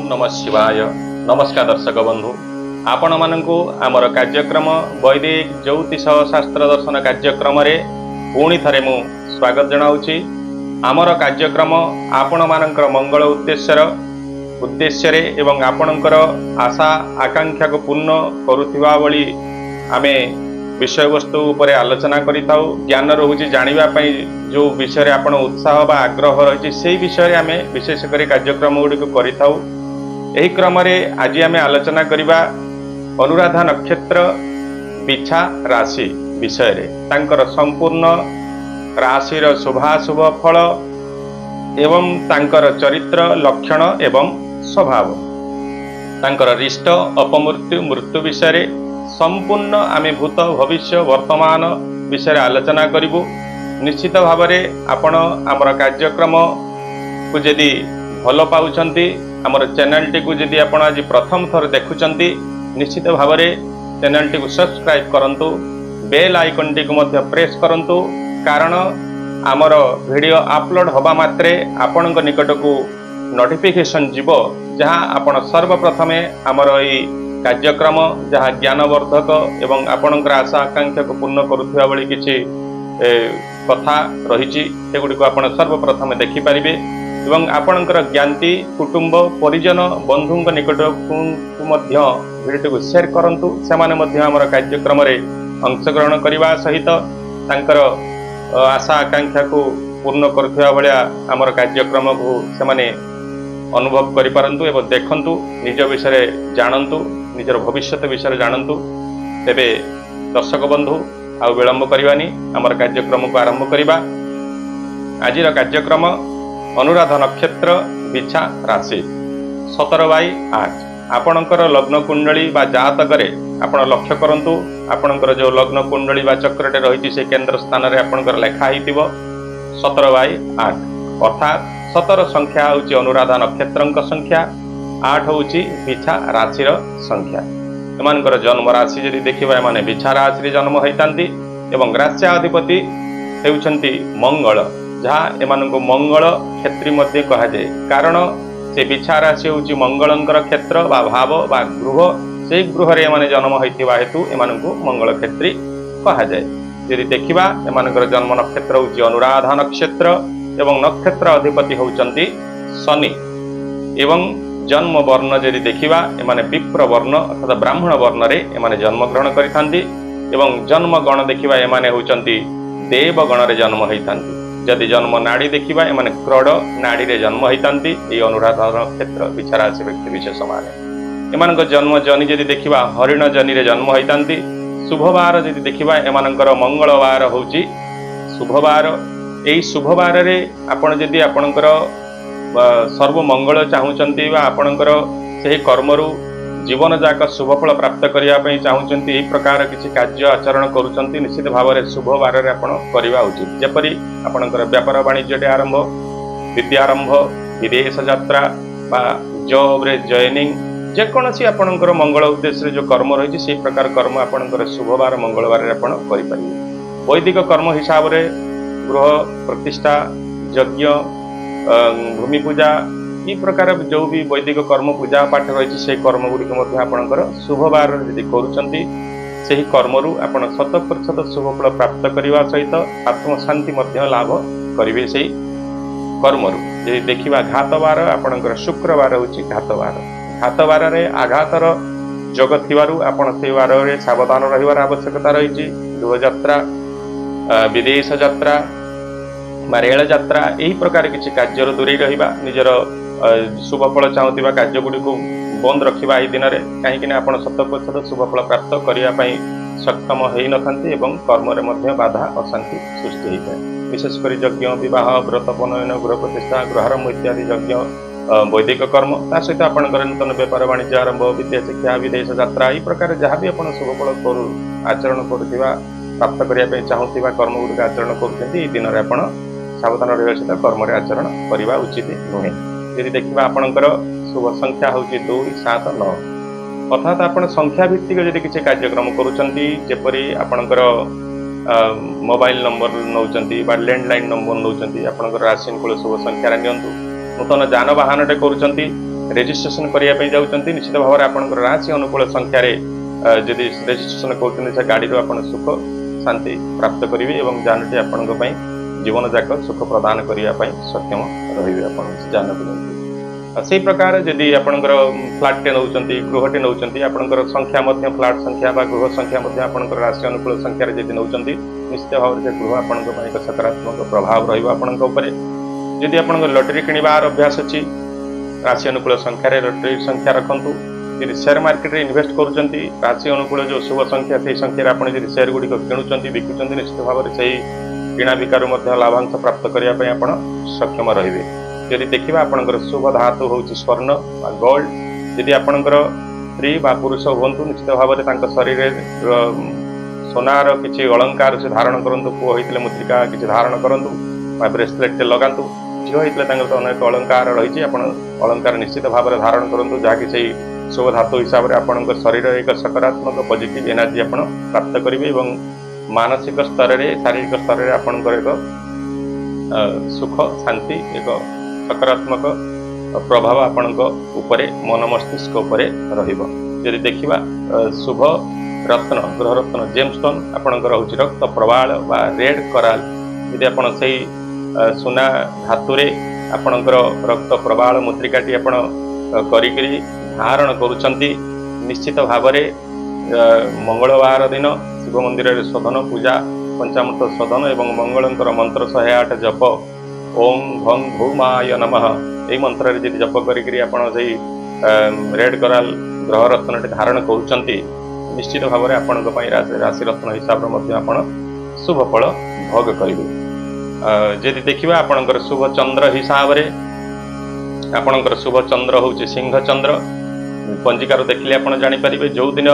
ओम नमः शिवाय। नमस्कार दर्शक बंधु, आपण मानकु आमर कार्यक्रम वैदिक ज्योतिष शास्त्र दर्शन कार्यक्रम रे पुणी थरे मु स्वागत जनाउछि। आमर कार्यक्रम आपण मानकर मंगल उद्देश्य रे एवं आपणकर आशा आकांक्षा को पूर्ण करुथिबा बळी आमे विषय वस्तु उपरे आलोचना करिताउ। ज्ञान रहुछि जानिबा पई जो विषय रे आपण उत्साह बा आग्रह रहिछि सेही विषय रे आमे विशेष करी कार्यक्रम गुडी करिताउ। एही क्रम रे आज आमे आलोचना करिबा अनुराधा नक्षत्र बिछा राशि विषय रे, तांकर संपूर्ण राशिर शुभाशुभ फल एवं तांकर चरित्र लक्षण एवं स्वभाव, तांकर रिष्ट अपमृत्यु मृत्यु विषय रे संपूर्ण आमे भूत भविष्य वर्तमान विषय आलोचना करिबु। निश्चित भाव में आपण आमर कार्यक्रम को जदि भल पाउछंती, आमर चैनल टी को जदि आपण आज प्रथम थर देखुछंती, निश्चित भाव में चैनल टी को सब्सक्राइब करंतु, बेल आइकन टी को मध्य प्रेस करंतु, कारण आमर वीडियो अपलोड होबा मात्रे आपणक निकट को नोटिफिकेशन जीवो, जहाँ आपण सर्वप्रथमे आमर एई कार्यक्रम जहाँ ज्ञानवर्धक एवं आपणकर आशा आकांक्षा को पूर्ण करुथिबा बळी किछि कथा रहिछि सेगुडी आपण सर्वप्रथमे देखि पारिबे एवं आपणकर ज्ञाति कुटुंब परिजन बंधुंक निकट को मध्य वीडियो को शेयर करंतु। सेमाने मध्य हमर कार्यक्रम रे अंशग्रहण करिबा सहित तांकर आशा आकांक्षा को पूर्ण करुथिबा बळिया हमर कार्यक्रम को सेमाने अनुभव करि पारंतु एवं देखंतु, निज विषय जानंतु, निजर भविष्य विषय जानंतु। तेबे दर्शक बंधु आउ विलंब करबानी आमर कार्यक्रम को आरंभ करिबा। आजिर कार्यक्रम अनुराधा नक्षत्र बिछा राशि 17/8। आपणकर लग्न कुंडली बा जातकरे आपण लक्ष्य करंतु, आपणकर जो लग्न कुंडली बा चक्रटे रहिछि से केंद्र स्थान रे आपणकर लेखा हितिबो 17/8, अर्थात 17 संख्या होची अनुराधा नक्षत्रंक संख्या, 8 होची बिछा राशिर संख्या। एमानकर जन्म राशि यदि देखिबा एमाने बिछा राशि रे जन्म होइतांती एवं राष्ट्राधिपति हेउछंती मंगल, जहाँ एमानको मंगल क्षेत्री मध्ये कहा जाय, कारण से बिछा राशि होची मंगलंकर क्षेत्र बा भाव बा गृह, से गृह रे एमाने जन्म होइतिबा हेतु एमानको मंगल क्षेत्री कहा जाय। यदि देखिबा एमानकर जन्म नक्षत्र होची अनुराधा नक्षत्र एवं नक्षत्र अधिपति होउचंती शनि एवं जन्म वर्ण यदि देखिबा एमाने विप्र वर्ण अर्थात ब्राह्मण वर्ण रे एमाने जन्म ग्रहण करिथांती एवं जन्म गण देखिबा एमाने होउचंती देव गण रे जन्म होइथांती। यदि जन्म नाड़ी देखिबा एमाने क्रड नाड़ी रे जन्म होइथांती। ए अनुराधा नक्षत्र बिछा राशि व्यक्ति विशेष माने एमानक जन्म जनि यदि देखिबा हरिण जनि रे जन्म होइथांती। शुभवार यदि देखिबा एमानकर मंगलवार होउची शुभवार। एई शुभवार रे आपण यदि आपणकर सर्व मंगल चाहूचंती बा आपणकर सेही कर्मरु जीवन जाक शुभफल प्राप्त करिया पई चाहूचंती, एई प्रकार किछि कार्य आचरण करूचंती, निश्चित भाव में शुभवार रे आपण करिवा उचित। जेपरि आपणकर व्यापार वाणिज्य आरंभ, विद्यारंभ, विदेश यात्रा बा जॉब रे जॉइनिंग, जेकोसी आपणकर मंगल उद्देश्य जो कर्म रही से प्रकार कर्म आपणकर शुभवार मंगलवार रे आपण करि परिबे। वैदिक कर्म हिसाब रे गृह प्रतिष्ठा, यज्ञ, भूमि पूजा, ई प्रकार जो भी वैदिक कर्म पूजा पाठ रही से कर्म गुड़िक आपणकर शुभवार यदि करुचंती, सेही कर्मरु आपण 100% शुभफल प्राप्त करने सहित आत्मशांति लाभ करेंगे। से कर्मरु यदि देखा घातवार आपणकर शुक्रवार होची घातवार। घातवार रे आघातर जग थिबारु आपण से वार रे सावधान रहिबार आवश्यकता रही। गृह यात्रा, विदेश यात्रा बा रेल यात्रा, यही प्रकार किसी कार्य दूरे रहिबा, निजर शुभफल चाहूथिबा कार्य गुडी को बंद रखिबा एही दिन रे, काहेकि आपण 100% शुभफल प्राप्त करिया पई सक्षम होई नथांती एवं कर्म रे मध्ये बाधा अशांति सृष्टि होइଥାଏ। विशेष करी यज्ञ, विवाह, व्रत पनयन, गृह प्रतिष्ठा, गृहारंभ इत्यादि यज्ञ, वैदिक कर्म, ता सहित आपणकर नूतन व्यापार वाणिज्य आरंभ, विद्या शिक्षा, विदेश यात्रा, एही प्रकार जहाँ भी आपण शुभफल करू आचरण करुथिबा प्राप्त करिया पई चाहूथिबा कर्म गुडी आचरण करूछंती, एही दिन रे आपण सावधान रहिबा सहित कर्म रे आचरण करिबा उचित नुहे। यदि देखिबा आपणकर शुभ संख्या होची 2, 7, 9, अर्थात आपण संख्या भित्तिक यदि किसी कार्यक्रम करूछंती, जेपरि आपणकर मोबाइल नंबर नौचंती बा लैंडलाइन नंबर नौचंती, आपणकर राशि कुल शुभ संख्या नियंतु। नूतन जानवाहनटे करुचंती रेजिस्ट्रेशन करने जाऊँगी निश्चित भाव में आपंकर राशि अनुकूल संख्यार जदि रेजिस्ट्रेशन कर गाड़ी आप सुख शांति प्राप्त करेंगे और जानटी आपण जीवन जाक सुख प्रदान करने सक्षम रे जान को से प्रकार जदि आपंकर फ्लाटे नौ गृहटे नौ आपंकर संख्या फ्लाट संख्या गृह संख्या आपंकर राशि अनुकूल संख्यार जदि नौ निश्चित भाव से गृह आपण एक सकारात्मक प्रभाव रही आप लटरी किणवार अभ्यास अच्छी राशि अनुकूल संख्यार लटरी संख्या रखु यदि शेयर मार्केट में इन्वेस्ट करुँच राशि अनुकूल जो शुभ संख्या से संख्यार आप शेयर गुड़िक किणुंट बिकुंट निश्चित भाव से किणा बिकार लाभांश प्राप्त करने आप सक्षम रे यदि देखा आपंकर शुभ धातु हूँ स्वर्ण गोल्ड यदि आपंकर स्त्री पुरुष हूँ निश्चित भाव में शरीर सोनार किसी अलंकार से धारण करूँ पुओ होते मुद्रिका किसी धारण करूँ ब्रेसलेट लगातु झील होते अनेक अलंकार रही अलंकार निश्चित भाव में धारण करूँ जहाँकि से शुभ धातु हिसाब से आपंकर शरीर एक सकारात्मक पॉजिटिव एनर्जी आप प्राप्त करेंगे और मानसिक स्तर में शारीरिक स्तर में आपंकर एक सुख शांति एक सकारात्मक प्रभाव आपणक उपरे मन मस्तिष्क उपरे रहिबो। यदि देखिबा शुभ रत्न ग्रह रत्न जेमस्टोन आपणकर होछि रक्त प्रवाल बा रेड कराल यदि आपण सेही सुना धातुरे आपणकर रक्त प्रवाल मुद्रिकाटी आपण करिकरी धारण करूछंती निश्चित भावरे मंगलवार दिन शिव मंदिर रे शोधन पूजा पंचामृत शोधन एवं मंगलंकर मंत्र 108 जप ओम भंग भूमाय नमः यही मंत्र यदि जप करी आपण रेड कराल ग्रह रत्न धारण करुँच निश्चित भाव में आपण राशि रत्न हिसाब से शुभ फल भोग करेंगे। जदि देखा आपणकर शुभ चंद्र हिसाब से आपणकर शुभ चंद्र हूँ सिंह चंद्र पंजिकार देखिले आप जानीपारे जो दिन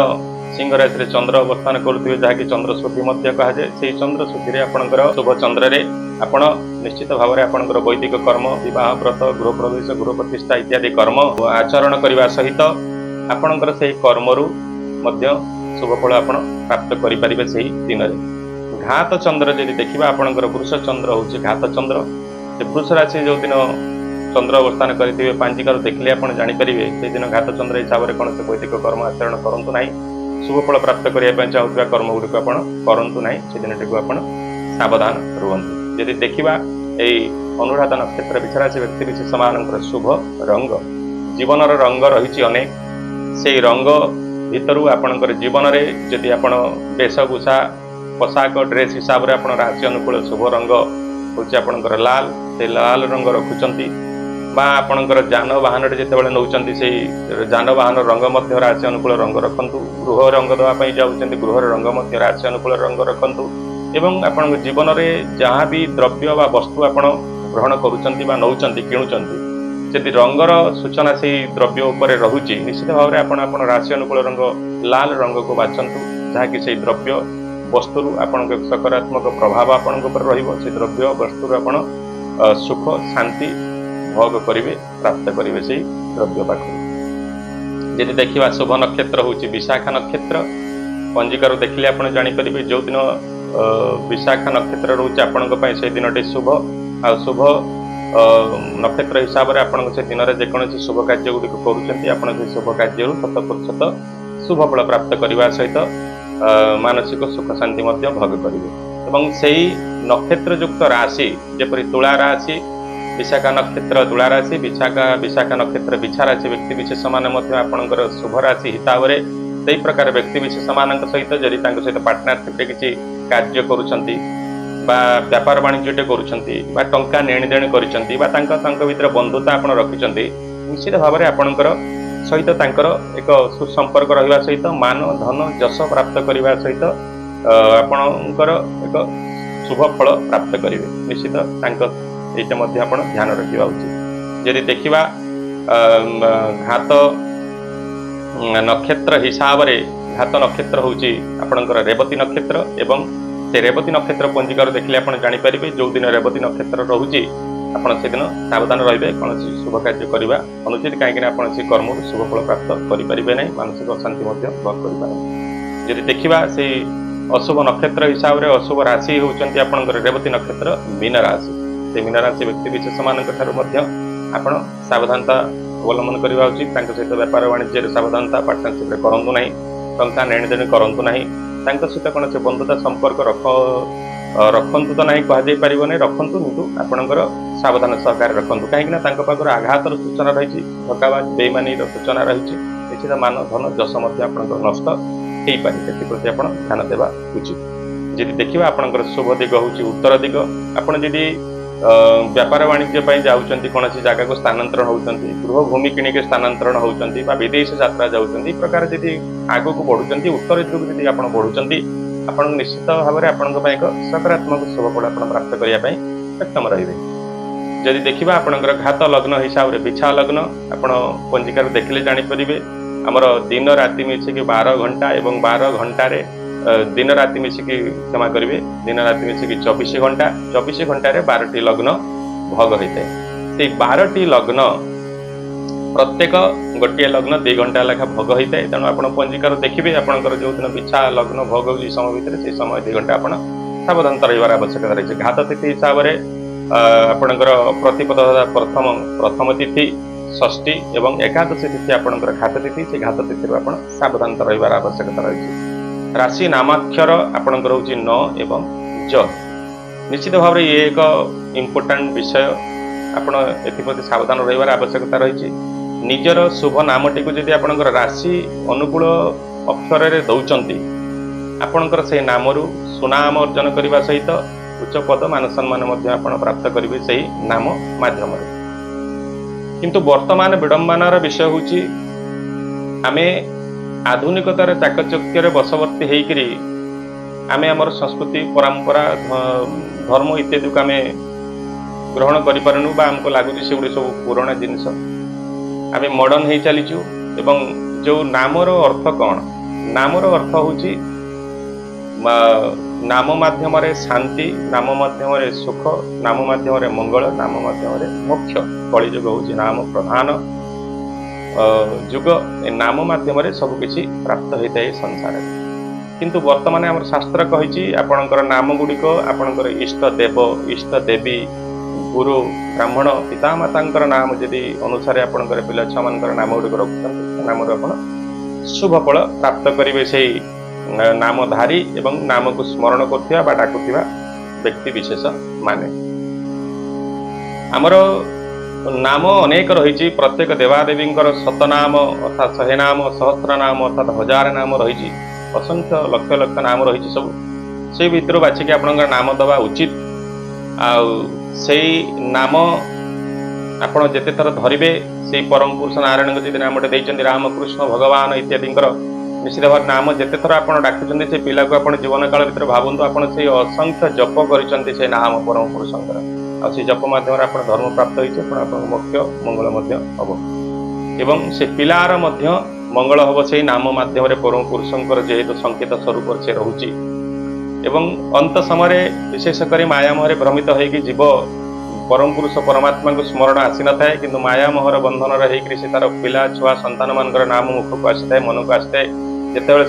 सिंह राशि में चंद्र अवस्थान करुवे जहाँकि चंद्रशुद्धि कहुए से चंद्रशुद्धि आपणकर शुभ चंद्र आपण निश्चित भाव में आपणकर वैदिक कर्म विवाह व्रत गृह प्रवेश गृह प्रतिष्ठा इत्यादि कर्म आचरण करने सहित आपणकर से कर्मरु शुभ फल आप प्राप्त करें से दिन में। घात चंद्र जदि देखा आपणकर वृष चंद्र हूँ घात चंद्र से वृष राशि जो दिन चंद्र अवस्थान करेंगे पांजिकार देखिले आप जानीपारे से दिन घात चंद्र हिसाब से कौन से वैदिक कर्म आचरण करूँ ना शुभ फल प्राप्त करने चाहूँगा कर्म गुड़िक करूँ ना से दिन टी आप सावधान रुहतु। यदि देखा यही अनुराधा नक्षत्र विचारासी व्यक्ति विशेष मान शुभ रंग जीवन रंग रही अनेक से रंग भितर आपणकर जीवन में जदि आप वेशभूषा पोशाक ड्रेस हिसाब से आप राशि अनुकूल शुभ रंग हूँ आपणकर लाल से लाल रंग रखुंट आपणकर जानवाहन जिते नौ से जानवाहन रंग राशि अनुकूल रंग रखु गृह रंग देवाई जाऊँच गृह रंग राशि अनुकूल रंग रखु एवं आपण जीवन में जहाँ भी द्रव्य व वस्तु आप ग्रहण करुँच नौ किणुंट यदि रंगर सूचना से द्रव्य उपर रहुची निश्चित भाव में आप राशि अनुकूल रंग लाल रंग को बाछंतु जहाँकि से द्रव्य वस्तु आपण सकारात्मक प्रभाव आपण से द्रव्य वस्तु आपण सुख शांति भोग करेंगे प्राप्त करेंगे से द्रव्य पाख। यदि देखा शुभ नक्षत्र हूँ विशाखा नक्षत्र पंजिकार देखिले आप जानीपारे जो दिन विशाखा नक्षत्र रोचे आपण से दिन शुभ आ शुभ नक्षत्र हिसाब से आप दिन में जेकोसी शुभ कार्य गुड़िक करुँच शुभ कार्य 100% शुभ फल प्राप्त करने सहित मानसिक सुख शांति भोग करेंगे। एवं से नक्षत्र युक्त राशि जपरी तुला राशि विशाखा नक्षत्र तुला राशि विशाखा नक्षत्र बिछा राशि व्यक्ति विशेष मानकर शुभ राशि हिसाब से प्रकार व्यक्ति विशेष मान सहित जदि सहित पार्टनरशिप किसी कार्य करुँच व्यापार वाणिज्यटे कर टंका नेणी देणी कर बंधुता आप रखिंट निश्चित भाव में आपणकर सहित एक सुसंपर्क रहा सहित मान धन जश प्राप्त करने सहित आपणकर एक शुभ फल प्राप्त करेंगे निश्चित यहाँ ध्यान रखा उचित। यदि देखा घात नक्षत्र हिसाब से घात नक्षत्र हूँ आपणकर रेवती नक्षत्र एवं से रेवती नक्षत्र पंजिकार देखिले आप जानीपारे जो दिन रेवती नक्षत्र रोचे आप दिन सावधान रे कौन शुभ कार्य करने अनुचित कहीं आप कर्म शुभ फल प्राप्त करेंगे ना मानसिक अशांति भोग करें। यदि देखा से अशुभ नक्षत्र हिसाब से अशुभ राशि होती आपंकर रेवती नक्षत्र मीन राशि से मीन राशि व्यक्ति विशेष मान आप सावधानता ଅବଲମ୍ବନ କରିବା ଉଚିତ। ତାଙ୍କ ସହିତ ବେପାର ବାଣିଜ୍ୟରେ ସାବଧାନତା, ପାର୍ଟନରସିପ୍ରେ କରନ୍ତୁ ନାହିଁ, ଟଙ୍କା ନେଣଦେଣ କରନ୍ତୁ ନାହିଁ। ତାଙ୍କ ସହିତ କୌଣସି ବନ୍ଧୁତା ସମ୍ପର୍କ ରଖନ୍ତୁ ତ ନାହିଁ କୁହାଯାଇ ପାରିବନି, ରଖନ୍ତୁ, କିନ୍ତୁ ଆପଣଙ୍କର ସାବଧାନ ସହକାରେ ରଖନ୍ତୁ। କାହିଁକିନା ତାଙ୍କ ପାଖରେ ଆଘାତର ସୂଚନା ରହିଛି, ଧୋକାବାଜ ବେଇମାନିର ସୂଚନା ରହିଛି। ନିଶ୍ଚିତ ମାନ ଧନ ଯଶ ମଧ୍ୟ ଆପଣଙ୍କର ନଷ୍ଟ ହେଇପାରେ, ସେଥିପ୍ରତି ଆପଣ ଧ୍ୟାନ ଦେବା ଉଚିତ। ଯଦି ଦେଖିବା ଆପଣଙ୍କର ଶୁଭ ଦିଗ ହେଉଛି ଉତ୍ତର ଦିଗ। ଆପଣ ଯଦି ବେପାର ବାଣିଜ୍ୟ ପାଇଁ ଯାଉଛନ୍ତି, କୌଣସି ଜାଗାକୁ ସ୍ଥାନାନ୍ତରଣ ହେଉଛନ୍ତି, ଗୃହଭୂମି କିଣିକି ସ୍ଥାନାନ୍ତରଣ ହେଉଛନ୍ତି ବା ବିଦେଶ ଯାତ୍ରା ଯାଉଛନ୍ତି, ଏ ପ୍ରକାର ଯଦି ଆଗକୁ ବଢ଼ୁଛନ୍ତି, ଉତ୍ତର ଦିଗକୁ ଯଦି ଆପଣ ବଢ଼ୁଛନ୍ତି, ଆପଣ ନିଶ୍ଚିତ ଭାବରେ ଆପଣଙ୍କ ପାଇଁ ଏକ ସକାରାତ୍ମକ ଶୁଭଫଳ ଆପଣ ପ୍ରାପ୍ତ କରିବା ପାଇଁ ସକ୍ଷମ ରହିବେ। ଯଦି ଦେଖିବା ଆପଣଙ୍କର ଘାତ ଲଗ୍ନ ହିସାବରେ ବିଛା ଲଗ୍ନ, ଆପଣ ପଞ୍ଜିକାରୁ ଦେଖିଲେ ଜାଣିପାରିବେ ଆମର ଦିନ ରାତି ମିଶିକି 12 ଘଣ୍ଟା ଏବଂ 12 ଘଣ୍ଟାରେ ଦିନ ରାତି ମିଶିକି କ୍ଷମା କରିବେ, ଦିନ ରାତି ମିଶିକି 24 ଘଣ୍ଟା, 24 ଘଣ୍ଟାରେ 12ଟି ଲଗ୍ନ ଭୋଗ ହୋଇଥାଏ। ସେଇ 12ଟି ଲଗ୍ନ ପ୍ରତ୍ୟେକ ଗୋଟିଏ ଲଗ୍ନ 2 ଘଣ୍ଟା ଲେଖା ଭୋଗ ହୋଇଥାଏ। ତେଣୁ ଆପଣ ପଞ୍ଜିକାରୁ ଦେଖିବେ ଆପଣଙ୍କର ଯେଉଁଦିନ ବିଛା ଲଗ୍ନ ଭୋଗ ହେଉଛି ସମୟ ଭିତରେ, ସେହି ସମୟ 2 ଘଣ୍ଟା ଆପଣ ସାବଧାନତା ରହିବାର ଆବଶ୍ୟକତା ରହିଛି। ଘାତ ତିଥି ହିସାବରେ ଆପଣଙ୍କର ପ୍ରତିପଦ ପ୍ରଥମ ତିଥି, ଷଷ୍ଠୀ ଏବଂ ଏକାଦଶୀ ତିଥି ଆପଣଙ୍କର ଘାତ ତିଥି। ସେ ଘାତ ତିଥିରୁ ଆପଣ ସାବଧାନତା ରହିବାର ଆବଶ୍ୟକତା ରହିଛି। ରାଶି ନାମାକ୍ଷର ଆପଣଙ୍କର ହେଉଛି ନ ଏବଂ ଜ। ନିଶ୍ଚିତ ଭାବରେ ଇଏ ଏକ ଇମ୍ପୋର୍ଟାଣ୍ଟ ବିଷୟ, ଆପଣ ଏଥିପ୍ରତି ସାବଧାନ ରହିବାର ଆବଶ୍ୟକତା ରହିଛି। ନିଜର ଶୁଭ ନାମଟିକୁ ଯଦି ଆପଣଙ୍କର ରାଶି ଅନୁକୂଳ ଅକ୍ଷରରେ ଦେଉଛନ୍ତି, ଆପଣଙ୍କର ସେହି ନାମରୁ ସୁନାମ ଅର୍ଜନ କରିବା ସହିତ ଉଚ୍ଚ ପଦ ମାନ ସମ୍ମାନ ମଧ୍ୟ ଆପଣ ପ୍ରାପ୍ତ କରିବେ ସେହି ନାମ ମାଧ୍ୟମରେ। କିନ୍ତୁ ବର୍ତ୍ତମାନ ବିଡ଼ମ୍ବନାର ବିଷୟ ହେଉଛି ଆମେ ଆଧୁନିକତାର ଚାକଚକ୍ୟରେ ବଶବର୍ତ୍ତୀ ହେଇକରି ଆମେ ଆମର ସଂସ୍କୃତି, ପରମ୍ପରା, ଧର୍ମ ଇତ୍ୟାଦିକୁ ଆମେ ଗ୍ରହଣ କରିପାରୁନୁ ବା ଆମକୁ ଲାଗୁଛି ସେଗୁଡ଼ିକ ସବୁ ପୁରୁଣା ଜିନିଷ। ଆମେ ମଡ଼ର୍ଣ୍ଣ ହେଇ ଚାଲିଛୁ ଏବଂ ଯେଉଁ ନାମର ଅର୍ଥ କ'ଣ? ନାମର ଅର୍ଥ ହେଉଛି ନାମ ମାଧ୍ୟମରେ ଶାନ୍ତି, ନାମ ମାଧ୍ୟମରେ ସୁଖ, ନାମ ମାଧ୍ୟମରେ ମଙ୍ଗଳ, ନାମ ମାଧ୍ୟମରେ ମୋକ୍ଷ। କଳିଯୁଗ ହେଉଛି ନାମ ପ୍ରଧାନ ଯୁଗ। ଏ ନାମ ମାଧ୍ୟମରେ ସବୁକିଛି ପ୍ରାପ୍ତ ହୋଇଥାଏ ସଂସାରରେ। କିନ୍ତୁ ବର୍ତ୍ତମାନ ଆମର ଶାସ୍ତ୍ର କହିଛି ଆପଣଙ୍କର ନାମ ଗୁଡ଼ିକ ଆପଣଙ୍କର ଇଷ୍ଟ ଦେବ, ଇଷ୍ଟ ଦେବୀ, ଗୁରୁ, ବ୍ରାହ୍ମଣ, ପିତାମାତାଙ୍କର ନାମ ଯଦି ଅନୁସାରେ ଆପଣଙ୍କର ପିଲା ଛୁଆମାନଙ୍କର ନାମ ଗୁଡ଼ିକ ରଖୁଛନ୍ତି, ସେ ନାମରୁ ଆପଣ ଶୁଭ ଫଳ ପ୍ରାପ୍ତ କରିବେ। ସେଇ ନାମଧାରୀ ଏବଂ ନାମକୁ ସ୍ମରଣ କରୁଥିବା ବା ଡାକୁଥିବା ବ୍ୟକ୍ତି ବିଶେଷ ମାନେ। ଆମର ନାମ ଅନେକ ରହିଛି, ପ୍ରତ୍ୟେକ ଦେବାଦେବୀଙ୍କର ଶତନାମ ଅର୍ଥାତ୍ 100 ନାମ, ସହସ୍ର ନାମ ଅର୍ଥାତ୍ 1000 ନାମ ରହିଛି, ଅସଂଖ୍ୟ ଲକ୍ଷ ଲକ୍ଷ ନାମ ରହିଛି ସବୁ। ସେଇ ଭିତରୁ ବାଛିକି ଆପଣଙ୍କର ନାମ ଦେବା ଉଚିତ। ଆଉ ସେଇ ନାମ ଆପଣ ଯେତେ ଥର ଧରିବେ, ସେଇ ପରମ ପୁରୁଷ ନାରାୟଣଙ୍କ ଯଦି ନାମଟେ ଦେଇଛନ୍ତି ରାମକୃଷ୍ଣ ଭଗବାନ ଇତ୍ୟାଦିଙ୍କର, ନିଶ୍ଚିତ ଭାବରେ ନାମ ଯେତେ ଥର ଆପଣ ଡାକୁଛନ୍ତି ସେ ପିଲାକୁ ଆପଣ ଜୀବନ କାଳ ଭିତରେ ଭାବନ୍ତୁ ଆପଣ ସେଇ ଅସଂଖ୍ୟ ଜପ କରିଛନ୍ତି ସେ ନାମ ପରମ ପୁରୁଷଙ୍କର। ଆଉ ସେଇ ଜପ ମାଧ୍ୟମରେ ଆପଣ ଧର୍ମ ପ୍ରାପ୍ତ ହୋଇଛି, ଆପଣଙ୍କ ମୋକ୍ଷ ମଙ୍ଗଳ ମଧ୍ୟ ହେବ ଏବଂ ସେ ପିଲାର ମଧ୍ୟ ମଙ୍ଗଳ ହେବ ସେଇ ନାମ ମାଧ୍ୟମରେ। ପରମ ପୁରୁଷଙ୍କର ଯେହେତୁ ସଂକେତ ସ୍ୱରୂପ ସେ ରହୁଛି ଏବଂ ଅନ୍ତ ସମୟରେ ବିଶେଷ କରି ମାୟାମୋହରେ ଭ୍ରମିତ ହୋଇକି ଯିବ, ପରମ ପୁରୁଷ ପରମାତ୍ମାଙ୍କୁ ସ୍ମରଣ ଆସିନଥାଏ, କିନ୍ତୁ ମାୟାମୋହର ବନ୍ଧନରେ ହେଇକରି ସେ ତାର ପିଲା ଛୁଆ ସନ୍ତାନମାନଙ୍କର ନାମ ମୁଖକୁ ଆସିଥାଏ, ମନକୁ ଆସିଥାଏ। ଯେତେବେଳେ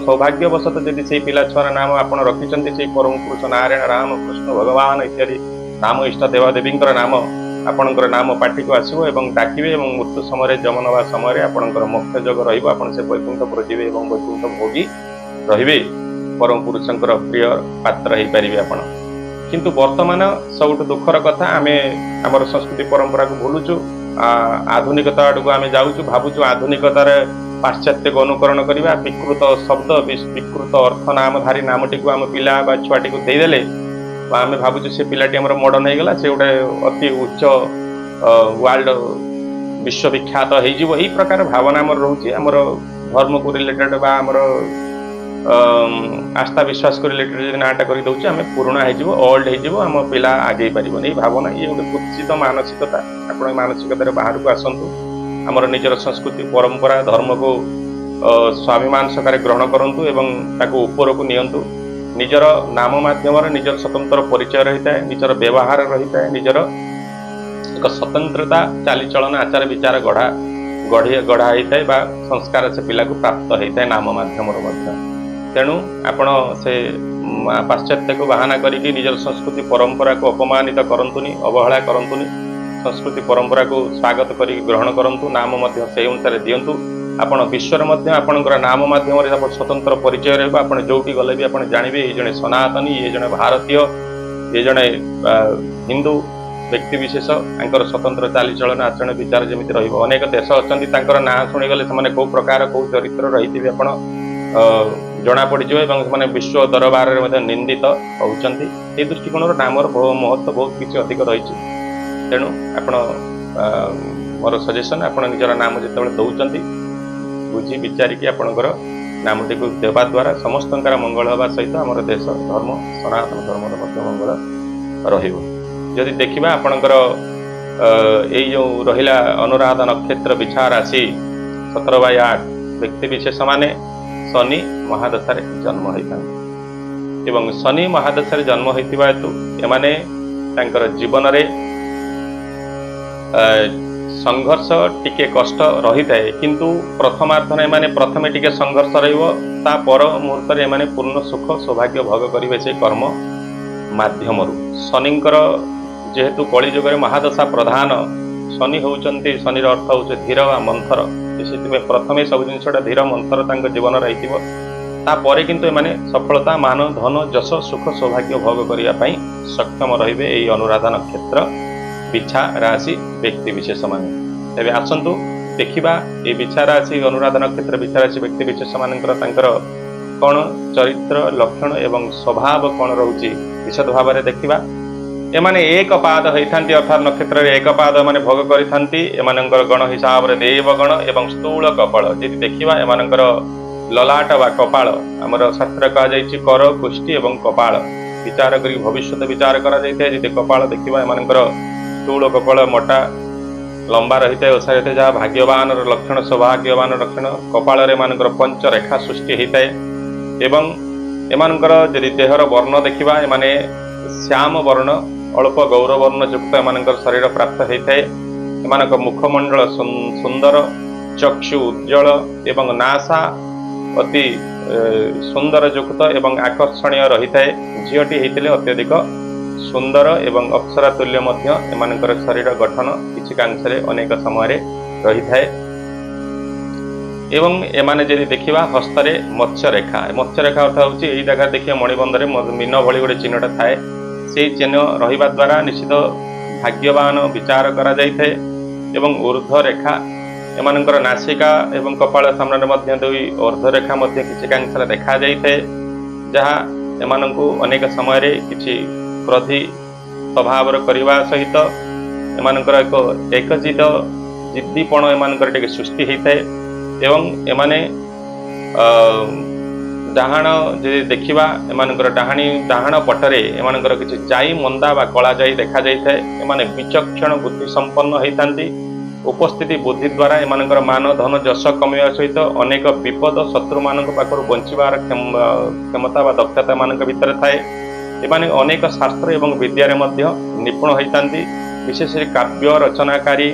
ସୌଭାଗ୍ୟବଶତଃ ଯଦି ସେଇ ପିଲା ଛୁଆର ନାମ ଆପଣ ରଖିଛନ୍ତି ସେଇ ପରମ ପୁରୁଷ ନାରାୟଣ, ରାମ, କୃଷ୍ଣ, ଭଗବାନ ଇତ୍ୟାଦି ନାମ, ଇଷ୍ଟ ଦେବାଦେବୀଙ୍କର ନାମ ଆପଣଙ୍କର ନାମ ପାଟିକୁ ଆସିବ ଏବଂ ଡାକିବେ ଏବଂ ମୃତ୍ୟୁ ସମୟରେ ଜନ୍ମ ନେବା ସମୟରେ ଆପଣଙ୍କର ମୋକ୍ଷ ଯୋଗ ରହିବ। ଆପଣ ସେ ବୈକୁଣ୍ଠପୁର ଯିବେ ଏବଂ ବୈକୁଣ୍ଠ ଭୋଗୀ ରହିବେ, ପରମ ପୁରୁଷଙ୍କର ପ୍ରିୟ ପାତ୍ର ହେଇପାରିବେ ଆପଣ। କିନ୍ତୁ ବର୍ତ୍ତମାନ ସବୁଠୁ ଦୁଃଖର କଥା, ଆମେ ଆମର ସଂସ୍କୃତି ପରମ୍ପରାକୁ ଭୁଲୁଛୁ, ଆଧୁନିକତା ଆଡ଼କୁ ଆମେ ଯାଉଛୁ, ଭାବୁଛୁ ଆଧୁନିକତାରେ ପାଶ୍ଚାତ୍ୟକୁ ଅନୁକରଣ କରିବା, ବିକୃତ ଶବ୍ଦ, ବିକୃତ ଅର୍ଥ ନାମଧାରୀ ନାମଟିକୁ ଆମ ପିଲା ବା ଛୁଆଟିକୁ ଦେଇଦେଲେ ବା ଆମେ ଭାବୁଛୁ ସେ ପିଲାଟି ଆମର ମଡ଼ର୍ଣ୍ଣ ହେଇଗଲା, ସେ ଗୋଟେ ଅତି ଉଚ୍ଚ ୱାର୍ଲଡ ବିଶ୍ୱବିଖ୍ୟାତ ହେଇଯିବ। ଏହି ପ୍ରକାର ଭାବନା ଆମର ରହୁଛି। ଆମର ଧର୍ମକୁ ରିଲେଟେଡ୍ ବା ଆମର ଆସ୍ଥା ବିଶ୍ୱାସକୁ ରିଲେଟେଡ୍ ଯଦି ନାଁଟା କରି ଦେଉଛି ଆମେ ପୁରୁଣା ହେଇଯିବ, ଓଲ୍ଡ ହେଇଯିବ, ଆମ ପିଲା ଆଗେଇ ପାରିବନି। ଏଇ ଭାବନା, ଇଏ ଗୋଟେ କୁତ୍ସିତ ମାନସିକତା। ଆପଣ ଏ ମାନସିକତାରେ ବାହାରକୁ ଆସନ୍ତୁ, ଆମର ନିଜର ସଂସ୍କୃତି ପରମ୍ପରା ଧର୍ମକୁ ସ୍ୱାଭିମାନ ସହକାରେ ଗ୍ରହଣ କରନ୍ତୁ ଏବଂ ତାକୁ ଉପରକୁ ନିଅନ୍ତୁ। ନିଜର ନାମ ମାଧ୍ୟମରେ ନିଜର ସ୍ୱତନ୍ତ୍ର ପରିଚୟ ରହିଥାଏ, ନିଜର ବ୍ୟବହାର ରହିଥାଏ, ନିଜର ଏକ ସ୍ୱତନ୍ତ୍ରତା ଚାଲିଚଳନ ଆଚାର ବିଚାର ଗଢ଼ା ହେଇଥାଏ ବା ସଂସ୍କାର ସେ ପିଲାକୁ ପ୍ରାପ୍ତ ହେଇଥାଏ ନାମ ମାଧ୍ୟମରେ ମଧ୍ୟ। ତେଣୁ ଆପଣ ସେ ପାଶ୍ଚାତ୍ୟକୁ ବାହାନା କରିକି ନିଜର ସଂସ୍କୃତି ପରମ୍ପରାକୁ ଅପମାନିତ କରନ୍ତୁନି, ଅବହେଳା କରନ୍ତୁନି। संस्कृति परंपरा को स्वागत कर ग्रहण करंतु नाम मध्य से अनुसार दिंतु आपण विश्वर मध्य आपणकर नाम माध्यम स्वतंत्र परिचय रहा आपण जोटी गले भी आप जानवे ये जड़े सनातनी ये जड़े भारतीय ये जड़े हिंदू व्यक्ति विशेष स्वतंत्र चालीचलन आचरण विचार जमी रनेक देश अच्छा ना शुणीगले से कौ प्रकार कौ चरित्र रही आप जना पड़े विश्व दरबार में निंदित होती दृष्टिकोण नामर महत्व बहुत किसी अधिक रही तेणु आपण मोर सजेसन आप निजर नाम जो दौरान बुझी विचारिकी आपणकर नामटी को देवा द्वारा समस्त मंगल हवा सहित आम देश धर्म सनातन धर्म मंगल रही देखा आपणकर ये जो रहा अनुराधा नक्षत्र बिछा राशि 17/8 व्यक्ति विशेष माने शनि महादशा जन्म होता एवं शनि महादशा जन्म होता हेतु एमाने जीवन रे संघर्ष टिके कष्ट रही था किंतु प्रथमार्थ एमाने प्रथमे टिके संघर्ष रहा पर मुहूर्त एमाने पूर्ण सुख सौभाग्य भोग करेंगे से कर्म माध्यम शनिंकर जेहेतु कलिजुग महादशा प्रधान शनि होउचंती शनिर अर्थ हूँ धीर व मंथर से प्रथमे सब जिनसा धीर मंथर जीवन रही तापर किंतु एमाने सफलता मान धन जश सुख सौभाग्य भोग करने सक्षम रहिबे एई अनुराधा नक्षत्र बिछा राशि व्यक्ति विशेष मान तेरे आसतु देखा ये बिछा राशि अनुराधा नक्षत्र बिछा राशि व्यक्ति विशेष मानकर कौन चरित्र लक्षण एवं स्वभाव कौन रोचे विशद भाव में देखा एमाने एक पाद होती अर्थात नक्षत्र एक पाद माने भोग करिथांती एमानंकर गण हिसाब रे देवगण एवं स्थूल कपाल यदि देखिबा एमानंकर ललाट वा कपाल हमर शास्त्र कहा जायछि कर कुष्ठी एवं कपाल विचार करी भविष्य विचार करा जायते यदि कपाल देखिबा एमानंकर स्थूल कपाल मोटा लंबा रही है ओसा रही जहाँ भाग्यवान लक्षण सौभाग्यवान लक्षण कपाल एमानंकर पंच रेखा सृष्टि होता है एवं एमानंकर यदि देहर वर्ण देखिबा एमाने श्याम वर्ण अल्प गौरवर्ण युक्त एमानंकर शरीर प्राप्त होता है एमानक मुखमंडल सुंदर चक्षु उज्जवल एवं नासा अति सुंदर युक्त एवं आकर्षणीय रही है झीटी होते अत्यधिक सुंदर एवं अप्सरा तुल्य मध्य एमानंकर शरीर गठन किसी कांशरे अनेक समय रही है एवं एमाने यदि देखा हस्तरे मत्स्य रेखा अर्थ हूँ यही जगह देखिए मणिबंधरे मीन भली गोटे चिन्हटा थाए से चिन्ह रहिबा द्वारा निश्चित भाग्यवान विचार करा जाइथे एवं ऊर्ध्व रेखा एमानंकर नासिका एवं कपाल सामने मध्य दुई ऊर्ध्व रेखा मध्य किसी कांशरे देखा जाइथे जहाँ एमानंकु अनेक समय रे किछि क्रोधी स्वभाव करने सहित एमानंकर एक जिद्दीपण एमानंकर टिके सृष्टि होता है एवं एमाने डाहाण जे देखिबा एमानंकर डाहाण पटरे एमानंकर किछि जाई मंदा बा कला जाई देखा जाइଥାଏ एमाने विचक्षण बुद्धि संपन्न होइतांती उपस्थिति बुद्धि द्वारा एमानंकर मान धन जश कमिवा सहित अनेक विपद शत्रु मानक पाखरु बंचिबार क्षमता बा दक्षता मानक भितर थाए एमाने अनेक शास्त्र एवं विद्यारे मध्य निपुण होइतांती विशेष काव्य रचनाकारी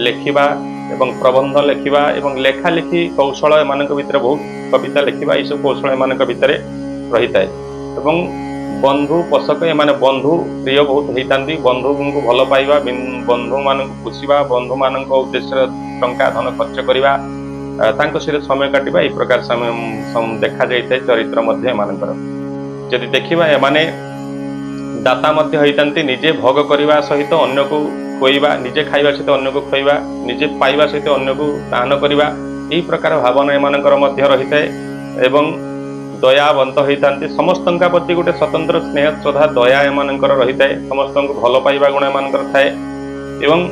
लेखिबा एवं प्रबंध लेखिबा एवं लेखालेखी कौशल एमानक भितर बहुत कविता लेखिबा ये सब कौशल एमानक भितर रही थाए एवं बंधु पोषक एमाने बंधु प्रिय बहुत होइतांती बंधु को भल पाइबा बंधु मानक पुषिबा बंधु मानक उद्देश्य टंका धन खर्च करिबा तांको सिरे समय काटिबा ए प्रकार देखा जाइଥାଏ चरित्र मध्य एमानकर यदि देखिबा एमाने दाता मध्य होइतांती निजे भोग करिबा सहित अन्य को खोइबा निजे खाइबा सहित अन्य को खोइबा निजे पाइबा सहित अन्य को दान करिबा एही प्रकार भावना एमानकर मध्य रही थाए एवं दयावंत होइतांती समस्तंका प्रति गोटे स्वतंत्र स्नेह श्रद्धा दया एमानकर रही थाए समस्तंको भल पाइबा गुण एमानकर थाए एवं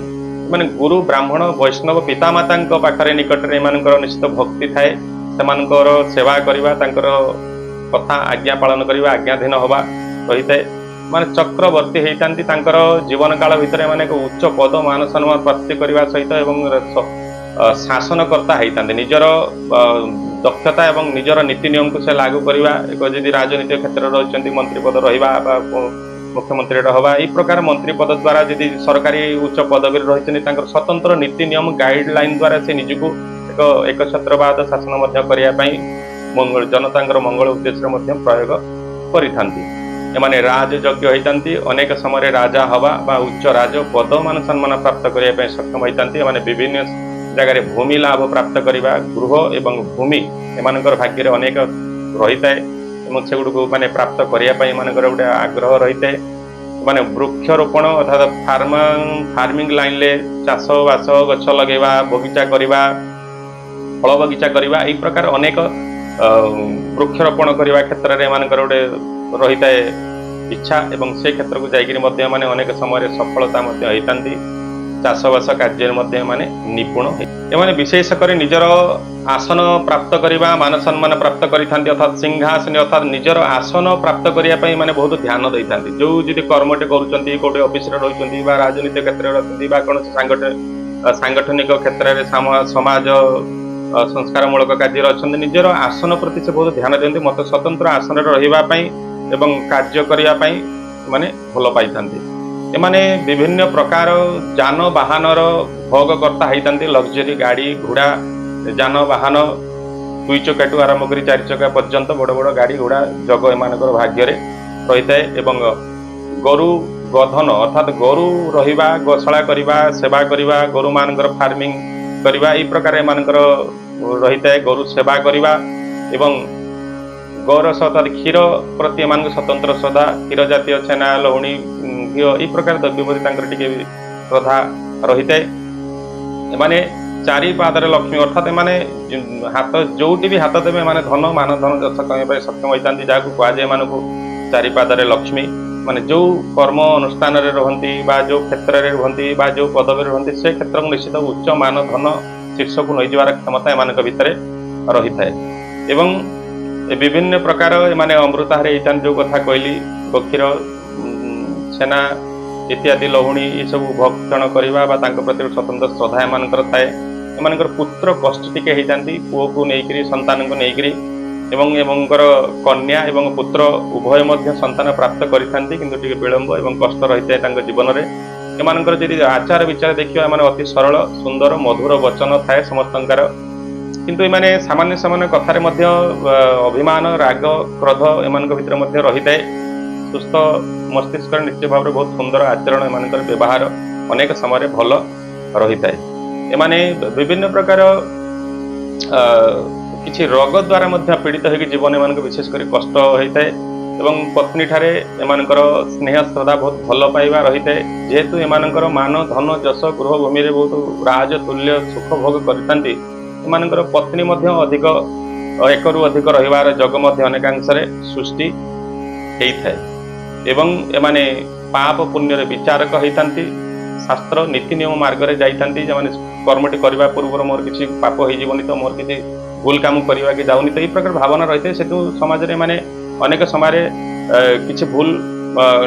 माने गुरु ब्राह्मण वैष्णव पितामातांक पाखरे निकटरे एमानकर निश्चित भक्ति थाए सेमानकर सेवा करिबा तांकर कथा आज्ञा पालन करिबा आज्ञाधीन होबा रही थाए माने चक्रवर्ती होइतांती तांकर जीवन काल भितर माने एक उच्च पद मान सम्मान प्राप्ति करने सहित एवं शासनकर्ता होइतांती निजर दक्षता एवं निजर नीति नियम को से लागू करवा एक जदि राजनीतिक क्षेत्र रही मंत्री पद रहा मुख्यमंत्री हवा यही प्रकार मंत्री पद द्वारा जदि सरकारी उच्च पदवी रही स्वतंत्र नीति नियम गाइडलाइन द्वारा से निजको एक छत्रवाद शासन करने मंगल जनता मंगल उद्देश्य प्रयोग करि एमाने राजयोग्य होइतांती अनेक समय राजा हवा बा उच्च राज पद मान सम्मान प्राप्त करिया पय सक्षम होइतांती एमाने विभिन्न जगह भूमि लाभ प्राप्त करिबा गृह एवं भूमि एमानकर भाग्य रे अनेक रहिताय एवं सेगुडको माने प्राप्त करिया पय एमानकर गोटे आग्रह रहिताय माने वृक्षरोपण अर्थात फार्मिंग लाइन ले चाष बास गछ लगेवा बगीचा करिबा फल बगीचा करिबा एई प्रकार अनेक वृक्षरोपण करिबा क्षेत्र रे एमानकर गोटे रही है इच्छा एवं से क्षेत्र को जाकि माने अनेक समय सफलता होती चाषबास कार्य माने निपुण एमाने विशेषकर निजर आसन प्राप्त करने मान सम्मान प्राप्त करिथांती अर्थात सिंहासन अर्थात निजर आसन प्राप्त करने माने बहुत ध्यान देई थांती जो जदि कर्मटे करूछंती कोटे ऑफिस रे रहिछंती बा राजनीतिक क्षेत्र रे रहिछंती बा कोन सांगठनिक क्षेत्र रे समाज संस्कारमूलक कार्य अच्छे निजर आसन प्रति से बहुत ध्यान देते मत स्वतंत्र आसन रही एवं कार्य करिया पई माने भल पाइथांती एमाने विभिन्न प्रकार जान वाहन भोगकर्ता होइथांती लग्जरी गाड़ी घोड़ा जान वाहन 2 चक्का आरंभ कर 4 चक्का पर्यंत बड़ बड़ गाड़ी घोड़ा जग एमानकर भाग्य रे रहिताय एवं गोरु गधन अर्थात गोरु रहिबा गोशाला करिबा सेवा करिबा गोरु मानकर फार्मिंग करिबा ई प्रकार एमानकर रहिताय गोरु सेवा करिबा एवं गौरस अर्थात क्षीर प्रति एमान स्वतंत्र श्रद्धा क्षीर जातीय छेना लहुणी घी यही प्रकार द्रव्य प्रति टे श्रद्धा रही है एमाने चारि पादरे लक्ष्मी अर्थात एमाने हाथ जोटी भी हाथ देवे माने धन मान धन जस कमाई सक्षम होता जहाँ कहुए एमानकु चारि पादरे लक्ष्मी माने जो कर्म अनुष्ठान रहती जो क्षेत्र में रुहति जो पदवी रुहति से क्षेत्र को निश्चित उच्च मान धन शीर्ष को नहीं जवार क्षमता एमान भितर रही है एवं विभिन्न प्रकार एमाने अमृतहार एठान जो कथा कहली गक्षीर छेना इत्यादि लहुणी ये सब भक्षण करवा प्रति स्वतंत्र श्रद्धा एमानकर थाए एमानकर पुत्र कष्ट टिके होती पुओ को लेकर संतान को लेकर एवंकर कन्या एवं पुत्र उभय मध्य संतान प्राप्त करिथांती किंतु टिके विलंब एवं कष्ट रही है जीवन में एमानकर जदि आचार विचार देखिए एमाने अति सरल सुंदर मधुर वचन थाए समस्तंकर किंतु एमाने सामान्य सामान्य कथारे मध्य अभिमान राग क्रोध एमानक भितर मध्य रही है सुस्थ मस्तिष्क निश्चित भाव में बहुत सुंदर आचरण एमानकर व्यवहार अनेक समय भल रही है एमाने विभिन्न प्रकार किछि रोग द्वारा मध्य पीड़ित होगी जीवन एमानक विशेषकर कष्ट होता है एवं पत्नी ठारे एमानकर स्नेह श्रद्धा बहुत भल पाइबा रही है जेहेतु एमानकर मान धन जश गृह भूमि में बहुत राज तुल्य सुख भोग करिथांती एमानकर पत्नी मध्य अधिक एक रु अधिक रहिबार जग मध्य अनेकांश सृष्टि होता है एवं एमाने पाप पुण्य विचारक होइथांती शास्त्र नीति नियम मार्ग में जाइथांती जे माने कर्मटी करबा पूर्व मोर किछि पाप होई जीवनी तो मोर किछि भूल काम करबा कि जाउनी तो ई प्रकार भावना रहिते सेतु समाज रे माने अनेक समय किछि भूल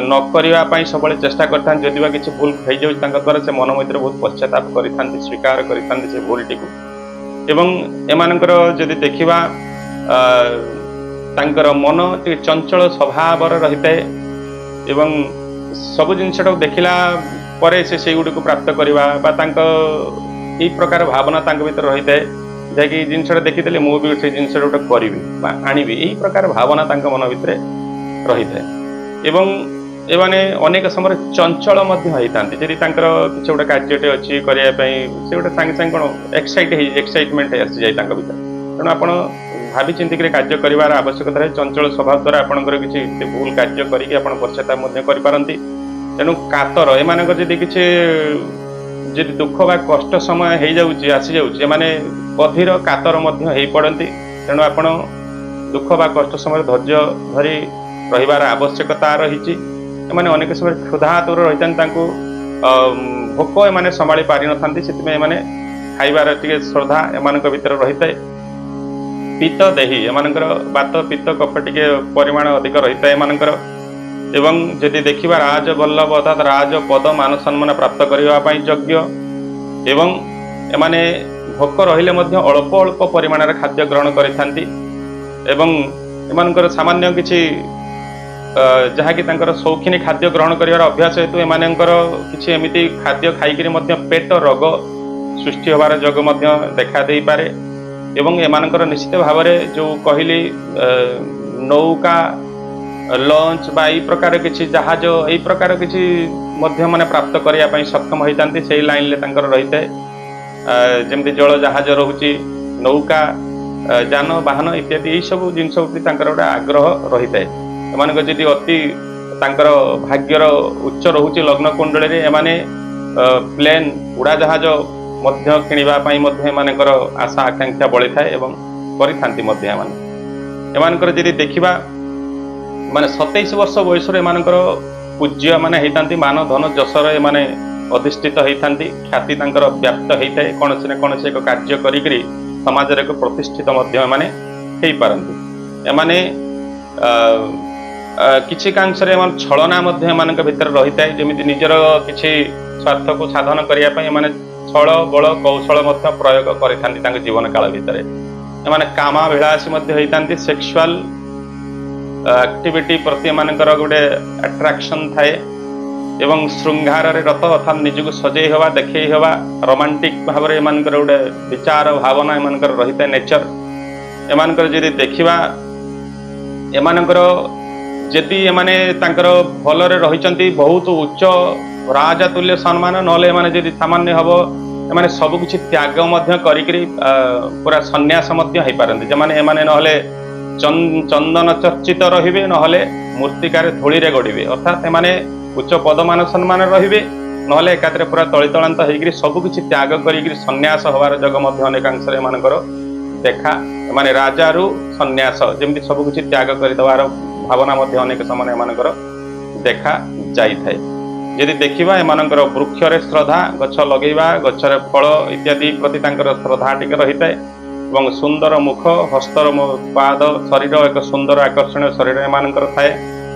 न करबा पई सबले चेष्टा करथान जदिबा किछि भूल होई जाउ तांका द्वारा से मन मध्यरे बहुत पश्चाताप करिथांती स्वीकार करिथांती से भूलटी को एवं एमानकर जदि देखिबा तांकर मन टे चंचल स्वभाव रही है एवं सब जिनटा देखला परे से गुड़ी को प्राप्त करवा यही प्रकार भावना भीतर रही है जहाँकि जिनसा देखीदे मुझे से जिनसा गोटे करी आनी यही प्रकार भावना मन भितर रही है एवं एमाने अनेक समय चंचल होता जदि किसी गोटे कार्यटे अच्छी करने से गोटे सांगे सांगे कौन एक्साइटमेंट आसी जाए भर तेणु आप भावी चिंतिक कार्य करार आवश्यकता है चंचल स्वभाव द्वारा आपंकर किसी भूल कार्य करके पश्चाताप करें तेणु कातर एमानक जदि किसी जदि दुख बा कष्ट समय हो जाऊँगी आसी जाऊँगी माने बधिर कातर हो पड़ती तेणु आपण दुख बा कष्ट समय धैर्य धरी रहिबार आवश्यकता रही एमाने अनेक समय क्षुधातुर रही भोक एमाने संभाली पारि नथांती सेतिमे एमाने खाइबार टिके श्रद्धा एमानक भितर रही है पित्त देही एमानकर बात पित्त कफ टिके परिमाण अधिक रही है एमानकर एवं जदि देखिबा राज वल्लभ अर्थात राज पद मान सम्मान प्राप्त करने योग्य एवं एमाने भोक रहिले मध्य अल्प अल्प परिमाण खाद्य ग्रहण करिथांती एवं एमानकर सामान्य किछि जहाँकि शौखिनी खाद्य ग्रहण कर अभ्यास हेतु एमानकर किछि एमिति खाद्य खाइकरी मध्य पेट रोग सृष्टि होबार जोग मध्य देखा दे पारे एवं एमानकर निश्चित भाव में जो कहली नौका लॉन्च बा एई प्रकार किसी जहाज एई प्रकार किसी मध्य माने प्राप्त करिया पई सक्षम होइतांती सेई लाइन ले तांकर रहिते जेमति जल जहाज रहुची नौका जान वाहन इत्यादि यही सब जिनस प्रति तांकर गोटे आग्रह रही है एमानक जदि अति तांकर भाग्यर उच्च रहुची लग्न कुंडली रे एमाने प्लेन उड़ाजहाज मध्य किनिबा पई मध्य एमानकर आशा आकांक्षा बळी थाए एवं करिथांती मध्य एमानकर जदि देखिबा माने 27 वर्ष बयस रे एमानकर पूज्य माने हेतांती मान धन जसर एमाने अधिष्ठित हेतांती ख्याति तांकर व्याप्त हेताए कोनसे न कोनसे एक कार्य करिकरी समाज रे एक प्रतिष्ठित मध्य माने हेई पारंती एमाने किछि कांशरे एमान छलना मध्य एमानक भितर रहिताए जेमिति निजर किछि स्वार्थ को साधन करिया पई एमाने छल बल कौशल मध्य प्रयोग करिथांती तांक जीवन काल भितर एमाने कामा विलासी मध्य हेतांती सेक्सुअल एक्टिविटी प्रति एमानकर गोटे अट्रैक्शन थाए एवं श्रृंगार रे रत अर्थात निजको सजई हवा देखई हवा रोमांटिक भाव रे एमानकर गोटे विचार भावना एमानकर रहिता नेचर एमानकर जदि देखिबा एमानकर जदि एमाने तांकर भलरे रहिचंती बहुत उच्च राजा तुल्य सम्मान नले एमाने जदि सामान्य हबो एमाने सब किछि त्याग मध्य करिकरी पूरा सन्यास मध्य हेई पारंती जमाने एमाने नहले चंदन चर्चित रहिबे नहले मूर्तिकार धूली रे गड़िबे अर्थात एमाने उच्च पदमान सम्मान रहिबे नहले एकात्रे पूरा तळितळांत हेइकरी सब किछि त्याग करिकरी सन्यास होवार जग मध्य अनेकांश रे एमानकर देखा एमाने राजारू सन्यास जेमति सब किछि त्याग करि दवार भावना मध्य अनेक समय एमानकर देखा जाई थाए यदि देखिबा एमानकर वृक्ष रे श्रद्धा गछ लगेबा गछरे फल इत्यादि प्रति तांकर श्रद्धा टिके रहिताए एवं सुंदर मुख हस्तर पाद शरीर एक सुंदर आकर्षणीय शरीर एमानकर थाए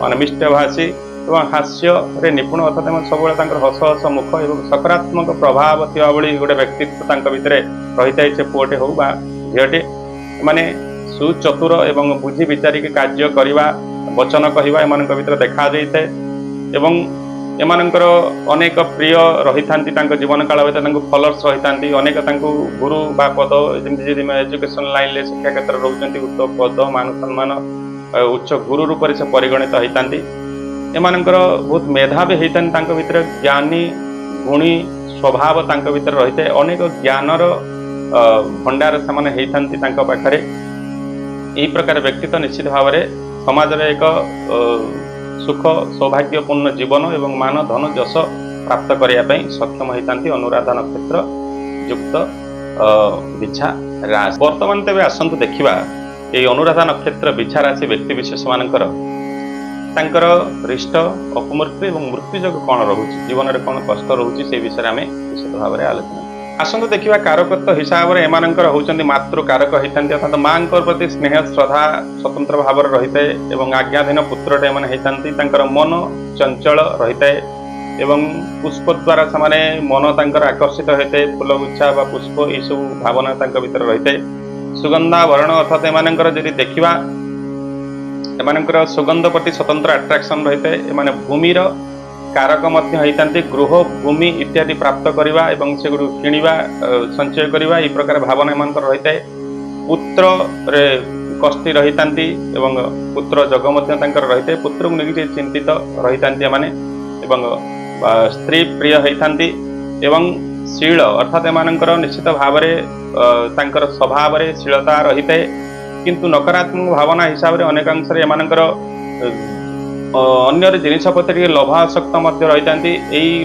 अनमिष्ट भाषी एवं हास्य रे निपुण अर्थात सब हस हस मुख एवं सकारात्मक प्रभाव थिबा भली गोटे व्यक्तित्व तांक भितरे रहिताए से पुओटे हो बा झियटे माने सुचतुर एवं बुझी विचारिक कार्य करिबा वचन कहिबा एमानक भितर देखा जाइते एवं एमानकर अनेक प्रिय रहिथांती तांक जीवन काल भितर तांको फॉलोअर्स रहिथांती अनेक तांको गुरु बा पद जेमति जदि एजुकेशन लाइन ले शिक्षा क्षेत्र रहउचंती उच्च पद मान सम्मान उच्च गुरु रूप से परिगणित होइतांती एमानकर बहुत मेधावी हेतांती तांक भितर ज्ञानी गुणी स्वभाव तांक भितर रहिते अनेक ज्ञानर भंडार समान हेतांती तांक पाखरे एही प्रकार व्यक्तित्व निश्चित भाव में समाज रे एक सुख सौभाग्यपूर्ण जीवन एवं मान धन जस प्राप्त करने सक्षम होती अनुराधा नक्षत्र युक्त बिछा राशि वर्तमान तेज आसतु देखा ये अनुराधा नक्षत्र बिछा राशि व्यक्ति विशेष मानकर रिष्ट अपमृत्यु और मृत्यु जग कौन रोचे जीवन में कौन कष्ट रोचे से विषय में विशेष भाव में आलोचना आसतु देखा कारकत्व हिसाब से एमानकर होचंती मातृ कारक होइतांती अर्थात माँ प्रति स्नेह श्रद्धा स्वतंत्र भाव रही है आज्ञाधीन पुत्रटे एमाने होइतांती तांकर मन चंचल रही है एवं पुष्प द्वारा से मन तांकर आकर्षित होता है फूल गुच्छा बा पुष्प ये सब भावना तांक भीतर रही है सुगंधा वर्ण अर्थात एमानकर जदि देखिबा एमानकर सुगंध प्रति स्वतंत्र अट्राक्शन रही है एमाने भूमिर कारक मध्य होइतांती गृह भूमि इत्यादि प्राप्त करवा एवं से किणवा संचय करवा ये प्रकार भावना एमानकर रही है पुत्र रे कष्टी रहितांती एवं पुत्र जग मध्य तांकर रही है पुत्र को लेकिन चिंतित रहितांती एमाने एवं स्त्री प्रिय होइतांती एवं शील अर्थात एमानकर निश्चित भाव में तांकर स्वभाव रे शीलता रही है किंतु नकारात्मक भावना हिसाब से अनेकांश एमानकर अन्य जिनिस प्रति लोभासक्त रही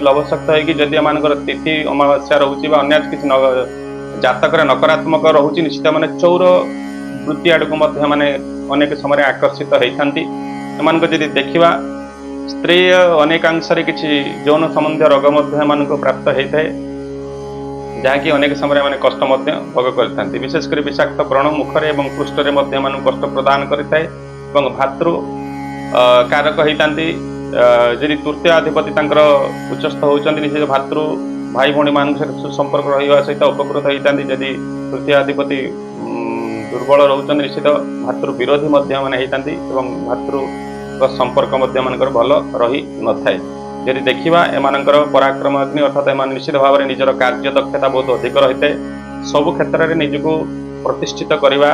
लोभसक्त होगी एमानकर तिथि अमावस्या रोचे अन्य किसी जातक नकारात्मक रोचे निश्चित माने चौर वृत्ति आड़ को माने अनेक समय आकर्षित होती एमानक जदि देखिबा स्त्री अनेकांश किसी यौन संबंधी रोग प्राप्त होता है जहाँकि अनेक समय माने कष्ट भोग करते विशेषकर विषाक्त व्रण मुखरे और पृष्ठरे कष्ट प्रदान करता है भातृ कारक होइतांती जदि तृतीय अधिपति तांकर उच्चस्थ होचंती निश्चित भातृ भाई भौणी मान सुसंपर्क रहिबा सहित उपकृत होइतांती जदि तृतीय अधिपति दुर्बल रहउचंती निश्चित भातृ विरोधी मध्य माने होइतांती एवं भातृ संपर्क मध्य मानकर भल रही न थाए यदि देखिबा एमानकर पराक्रम अग्नि अर्थात एमान निश्चित भाव में निजर कार्य दक्षता बहुत अधिक रही है सबु क्षेत्र में निजको प्रतिष्ठित करवा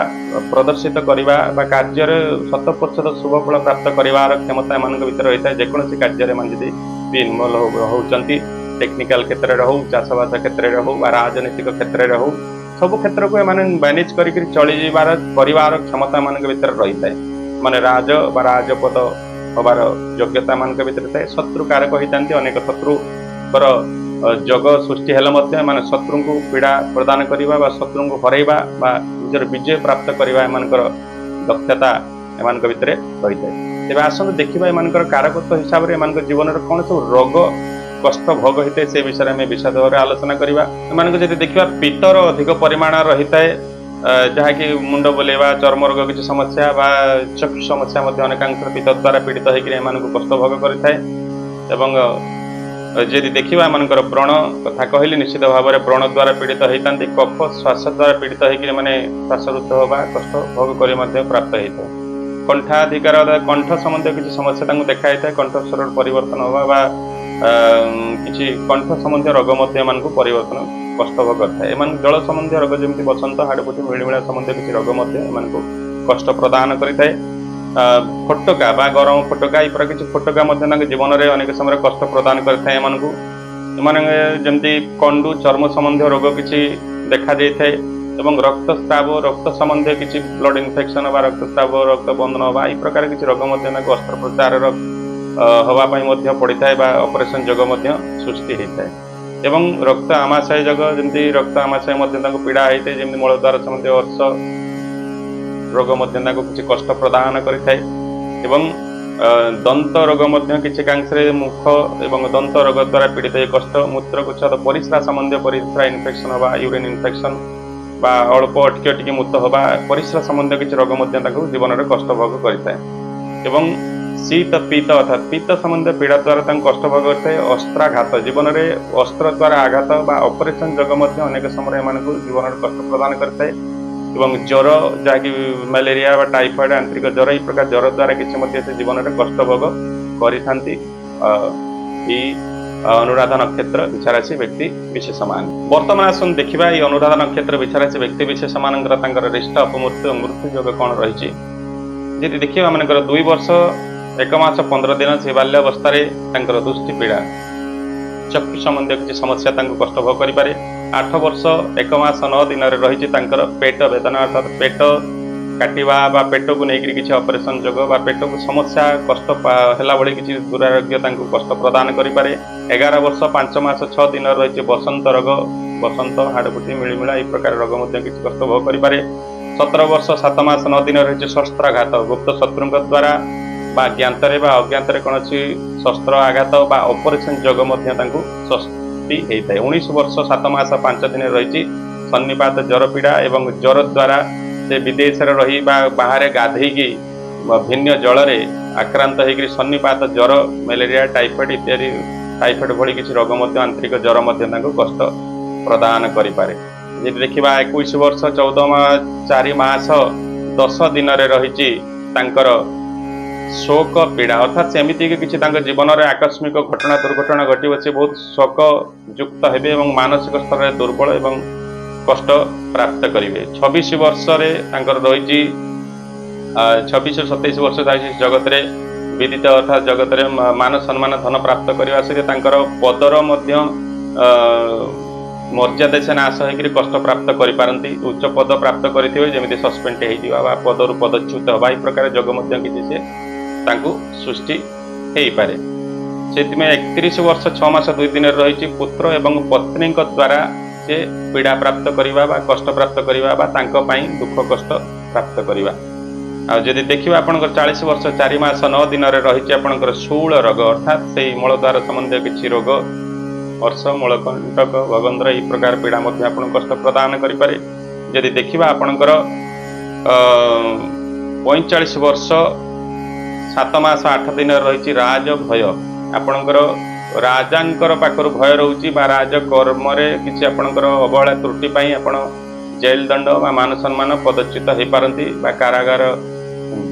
प्रदर्शित करवा कार्य 100% शुभ फल प्राप्त करार क्षमता एम भर रही है। जेकोसी कार्य भी इनवल्व होती टेक्निकल क्षेत्र में हो चाषबास क्षेत्र में हो राजनीतिक क्षेत्र में हो सब क्षेत्र को मैनेज कर चलीबार परिवार क्षमता एम भर रही है। माने राज बा राजपद हबार योग्यता मान भर थाए। शत्रु कारक होती अनेक शत्रुर जग सृष्टि हेल्ले माने शत्रु को पीड़ा प्रदान करवा शत्रु को हरइवा निजर विजय प्राप्त करवा एम दक्षता एम भर रही है। तेज आसतु देखा एम कारकत्व हिसाब से एम जीवन में कौन सब रोग कष्ट भोग होता है से विषय में विषाद भाव आलोचना करवा। एम जब देखा पित्तर अधिक परिमाण रही है जहाँकि मुंड बुलेवा चर्म रोग किसी समस्या चक्षु समस्या अनेकांश पित्त द्वारा पीड़ित होकर कष्ट भोग करें। जदि देखा एम व्रण कथा कहली निश्चित भाव में व्रण द्वारा पीड़ित होता कफ श्वास द्वारा पीड़ित होकर मैंने श्वासरुद्ध हवा कष्ट भोग कर प्राप्त होता है। कंठाधिकार कंठ संबंधी किसी समस्या देखा है कंठस्वर परिवर्तन हवा किसी कंठ संबंधी रोग परिवर्तन कष्ट भोग करता है। एम जल संबंधी रोग जमी बसंत हाड़फुटी मिलमिला संबंधी किसी रोग कष्ट प्रदान करें। फोटका बा गरम फोटका यह किसी फोटका जीवन में अनेक समय कष्ट प्रदान करता है। जमती कंडु चर्म संबंधी रोग किसी देखा जाए रक्तस्राव रक्त संबंधी किसी ब्लड इन्फेक्शन व रक्तस्राव रक्त बंधन हवा यह प्रकार किसी रोग अस्त्रोपचार हवाई पड़ता है ऑपरेशन जग सृष्टि होता है। एवं रक्त आमाशय जग जमी रक्त आमाशय पीड़ा होता है जमी मूलद्वार संबंधी अर्श रोग किसी कष्ट प्रदान करें। दंत रोग किसी मुख एवं दंत रोग द्वारा पीड़ित कष्ट मूत्रकोश परिस्रा संबंधी परिस्रा इन्फेक्शन हवा यूरिन इन्फेक्शन बा अल्प अटकी अटकी मूत हवा परिस्रा संबंधी किसी रोग जीवन में कष्ट भोग करें। शीत पीत अर्थात पीत संबंधी पीड़ा द्वारा कष्ट भोग करते। अस्त्राघात जीवन में अस्त्र द्वारा आघात बा ऑपरेशन जग अनेक समय एम जीवन में कष्ट प्रदान करता है। ज्वर जहाँकि मलेरिया व टाइफॉइड आंतरिक ज्वर यह प्रकार ज्वर द्वारा किसी जीवन में कष्ट भोग करी अनुराधा नक्षत्र विषाराशि व्यक्ति विशेष मान। वर्तमान आसन देखा ये अनुराधा नक्षत्र विषाराशि व्यक्ति विशेष मान रिष्ट अपमृत्यु मृत्यु योग कौन रही। जी देखिए मानकर 2 वर्ष 1 मास 15 दिन से बाल्यावस्था दृष्टि पीड़ा चक्षु संबंधी किसी समस्या कष्ट भोग करें। 8 वर्ष 1 मास 9 दिन रही पेट वेदना अर्थात पेट काटिवा बा पेट को लेकर किसी ऑपरेशन जग बा पेट को समस्या कष्ट है भाई किसी दुरारोग्य कष्ट प्रदान करें। 11 वर्ष 5 मास 6 दिन रही बसंत रोग बसंत हाड़फुटी मिलमिला यह प्रकार रोग किसी कष्ट भोग करें। 17 वर्ष 7 मास 9 दिन रही शस्त्राघात गुप्त शत्रु द्वारा बा ज्ञातरे बा अज्ञातरे कौन शस्त्र आघात बा ऑपरेशन जग सृष्टि होता है। 19 वर्ष 7 मास 5 दिन रही सन्निपात ज्वर पीड़ा एवं ज्वर द्वारा से विदेश रही बाहर गाधेकी भिन्न जल आक्रांत होकर सन्निपात ज्वर मलेरिया टाइफॉइड इत्यादि टाइफॉइड भली किसी रोग आंतरिक ज्वर कष्ट प्रदान करें। जी देखा 21 वर्ष 4 मास 10 दिन रही शोक पीड़ा अर्थात सेमती किसी जीवन में आकस्मिक घटना दुर्घटना घटी से बहुत शोक युक्त हे और मानसिक स्तर में दुर्बल एवं कष्ट प्राप्त करेंगे। 26 वर्ष रही 26-27 वर्ष जगत में विदित अर्थात जगत में मान सम्मान धन प्राप्त करने से पदर मर्यादा से नाश होकर कष्ट प्राप्त करें। उच्च पद प्राप्त करेंगे जमी सस्पेंड हो पदर पदच्युत हवा यह प्रकार जग किसी से सृष्टि हो पारे। से 31 वर्ष 6 मास 2 दिन रही पुत्र एवं पत्नी द्वारा से पीड़ा प्राप्त करवा कष्ट प्राप्त करवा दुख कष्ट प्राप्त करवा। आदि देखिए आप 40 वर्ष 4 मास 9 दिन रही आपंकर शूल रोग अर्थात से मूलद्वार संबंधी किसी रोग अर्श मूलकंटक भगंद्र यह प्रकार पीड़ा आप कष्ट प्रदान करें। जदि देखा आपंकर 45 वर्ष 7 मास 8 दिन रही राज भय आपणकर राजांकर पाखर भय रोचे राजकर्म किसी आपणकर अवहेला त्रुटि आपण जेल दंड मान सम्मान पदच्युत हो पारती कारागार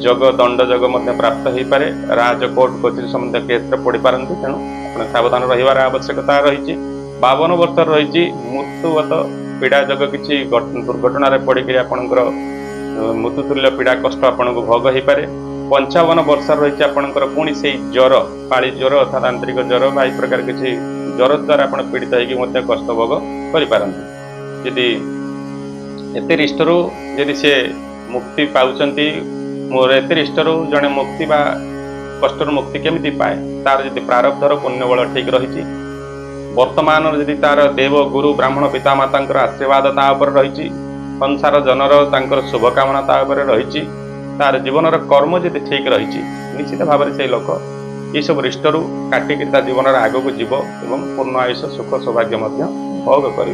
जग दंड जग प्राप्त हो पारे। राजकोर्ट कचेरी संबंधी केस पड़ पारती तेणु आप सावधान रही आवश्यकता रही। 52 वर्ष रही मृत्युवत पीड़ा जग किसी दुर्घटन पड़क आपंकर मृत्युतुल्य पीड़ा कष्ट आपन को भोग हो पारे 55 वर्ष रही आपंकर पुणी से ज्वर पाली ज्वर अर्थात आंतरिक ज्वर बा प्रकार किसी ज्वर द्वारा आप पीड़ित होकर कष्ट भोग करते एत रिष्टरू यदि से मुक्ति पाँच मोर एत रिष्टरू जड़े मुक्ति बा कष्टर मुक्ति केमी पाए तार यदि प्रारब्धर पुण्यबल ठीक रही वर्तमान यदि तार देव गुरु ब्राह्मण पिता माता आशीर्वाद तापर रही संसार जनर तांकर शुभकामना तापर रही तार जीवन कर्म यदि ठीक रही निश्चित भाव से लोक ये सब रिष्टरू काटिक जीवन आग को जीव एवं पूर्ण आयुष सुख सौभाग्य भोग कर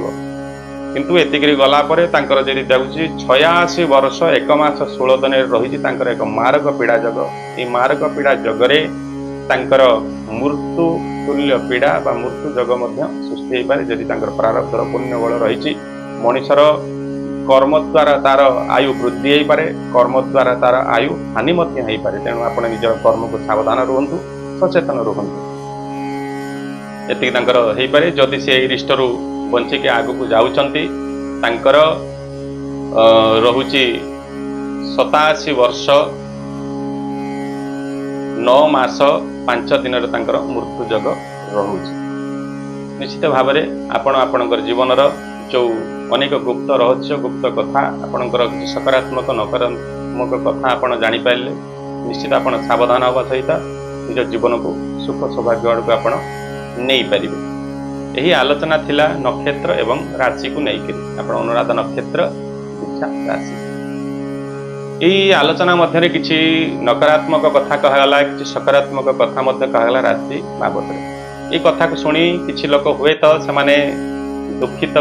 किंतु एतिक गलापर यदि जाऊँगी 86 वर्ष 1 मास 16 दिन रही एक मारक पीड़ा जग ये मारक पीड़ा जगरे मृत्यु तुल्य पीड़ा बा मृत्यु जग सृष्टि हो पारे जदि प्रारब्धर पुण्यबल रही मनीषर कर्म द्वारा तार आयु वृद्धि हो पारे कर्म द्वारा तार आयु हानि हो पारे तेणु आप निजर कर्म को सावधान रुहतु सचेतन रुहतु एतिक हो पारे जदि से रिष्टरू बंचिके आगु जाउछंती तांकर रहुची 87 वर्ष 9 मास 5 दिन तांकर मृत्यु जग रहुची निश्चित भाव में आपणकर जीवन जो अनेक गुप्त रहस्य गुप्त कथा आपणकर किसी सकारात्मक नकारात्मक कथा आपण जानी पाइले निश्चित आपण सावधान हवा सहित निज जीवन को सुख सौभाग्य आड़ को आपण नहीं पारे यही आलोचना थिला नक्षत्र एवं राशि को लेकर आपण अनुराधा नक्षत्र दीक्षा राशि यही आलोचना मध्य किसी नकारात्मक कथा कहला कि सकारात्मक कथा मध्य कहला राशि बाबद ये कथा को शुणी किसी लोक हुए तो से दुखित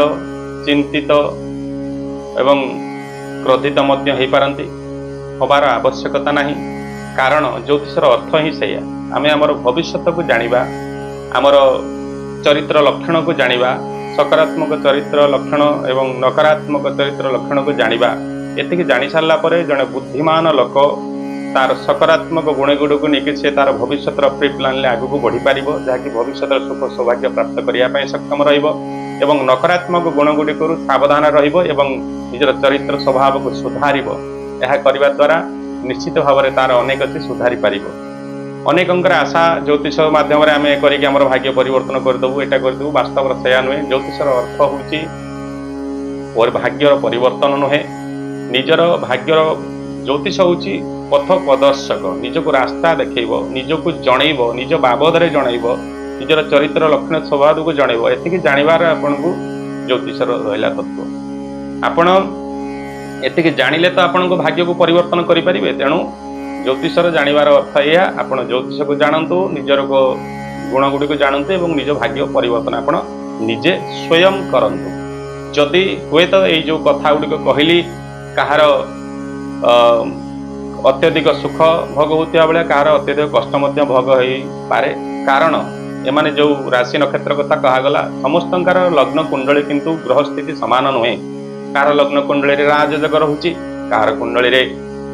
चिंतित एवं क्रोधित मध्य हो पारती हबार आवश्यकता नहीं कारण ज्योतिषर अर्थ ही से आम आमर भविष्य को जानिबा आमर चरित्र लक्षण को जानिबा सकारात्मक चरित्र लक्षण एवं नकारात्मक चरित्र लक्षण को जानिबा एतिक जानी सारा पर जड़े बुद्धिमान लोक तार सकारात्मक गुण गुड़ को लेकिन से तार भविष्य प्री प्लान आग को बढ़ी पार जहाँकि भविष्य सुख सौभाग्य प्राप्त करने सक्षम एवं नकारात्मक गुण गुड़िक सावधान निजर चरित्र स्वभाव को सुधार यह करने द्वारा निश्चित भाव में तार अनेक सुधारी पार अनेक आशा ज्योतिष मध्यम आम कर भाग्य परिवर्तन करदेबू यहाँ करदेबू वास्तव से नुहे ज्योतिषर अर्थ हूँ भाग्यर परिवर्तन नुहे निजर भाग्यर ज्योतिष हूँ पथ प्रदर्शक निजक रास्ता देखेब निजक जनइब निज बाबद जनइब निजर चरित्र लक्षण स्वभाव को जनइब एति जानवर आपन को ज्योतिषर रहा तत्व आपण एति जानिले तो आपण को भाग्य को परिवर्तन करें तेणु ज्योतिषर जानवर अर्थ यह आप ज्योतिष को जानतु निजर को गुण गुड़ी को जानतु एवं निज भाग्य परिवर्तन आपण निजे स्वयं करंतु जदि हुए तो ये जो कथा गुड़िक कहली कहार अत्यधिक सुख भोग होता बेले कहार अत्यधिक कष्ट भोग हो पारे कारण एमाने जो राशि नक्षत्र कथा कहगला समस्त लग्न कुंडली किंतु ग्रह स्थिति सामान नुहे कार लग्न कुंडली राजयोग रोचे कार कुंडली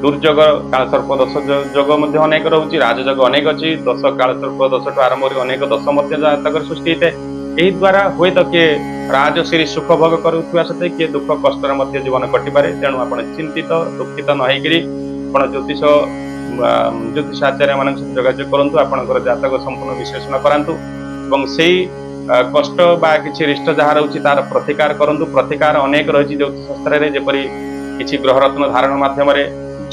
दुर्जोग कालसर्प दश जोग अनेक रोचे राजयोग अनेक अच्छी दश कालसर्प दश आरंभ अनेक दश जातक सृष्टि होता है यही द्वारा हुए तो किए राजश्री सुख भोग करुवा सत्ते किए दुख कष्ट जीवन कटिपारे तेणु आप चिंतित दुखित नई ज्योतिष ज्योतिषाचार्य मान जोगाजोग करूँ आपंकर जातक संपूर्ण विश्लेषण करातु से कष्ट बा किसी रिष्ट जहाँ रोचे तार प्रतिकार करूँ प्रतिकार अनेक रही ज्योतिष शास्त्र जेपरी किसी ग्रहरत्न धारण मध्यम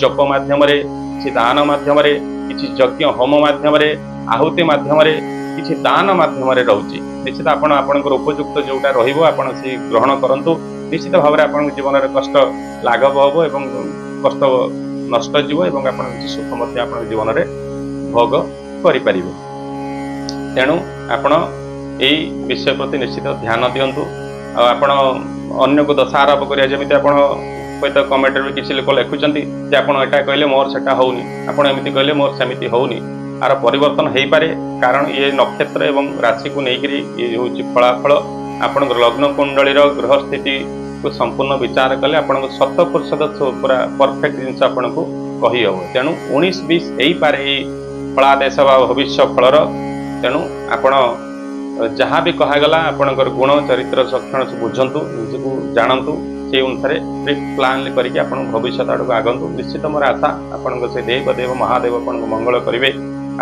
जप मध्यम किसी दान मध्यम किसी यज्ञ होम मध्यम आहुति मध्यम किसी दान मध्यम रोचे निश्चित आपणकर उपयुक्त जोटा रहा से ग्रहण करूँ निश्चित भाव में आप जीवन में कष्ट लाघव हम एवं कष्ट नष्ट जीव एवं आप सुख आप जीवन में भोग करें तेणु आपण यही विषय प्रति निश्चित ध्यान दिंतु आपण अन्य को दशा आरोप करिया जमिति आपण तो कमेंट भी किसी लोक लिखुंट आप कहले मोर सेटा होनी आपड़ एमती कहले मोर सेमती होनी आर परिवर्तन हो पारे कारण ये नक्षत्र एवं राशि को लेकर ये हूँ फलाफल आपण लग्न कुंडलीर ग्रह स्थिति को संपूर्ण विचार कले आप 100% पूरा परफेक्ट जिन आपन को कही हम तेणु 19-20 हो पारे फलादेश भविष्य फलर तेणु आपण जहाँ भी कहगला आपणकर गुण चरित्र लक्षण सब बुझंतु निजको जानतु से अनुसार प्लान करके आपण भविष्य आड़क आगंतु निश्चित मोर आशा आपण से देव देव महादेव आपण मंगल करेंगे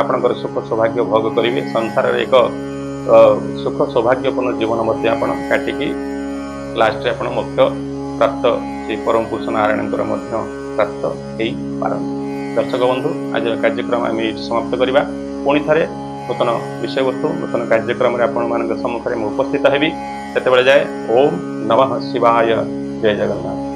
आपणकर सुख सौभाग्य भोग करेंगे संसार एक सुख सौभाग्यपूर्ण जीवन मध्य आपण काटिकी लास्ट आपण मुख्य प्राप्त से परम पुरुष नारायण प्राप्त हो पार। दर्शक बंधु आज कार्यक्रम आम ये समाप्त करवा पुणी थे नूतन विषय वस्तु नूतन कार्यक्रम आपण सम्मुखें उपस्थित हेबी से जाए ओम नमः शिवाय जय जगन्नाथ।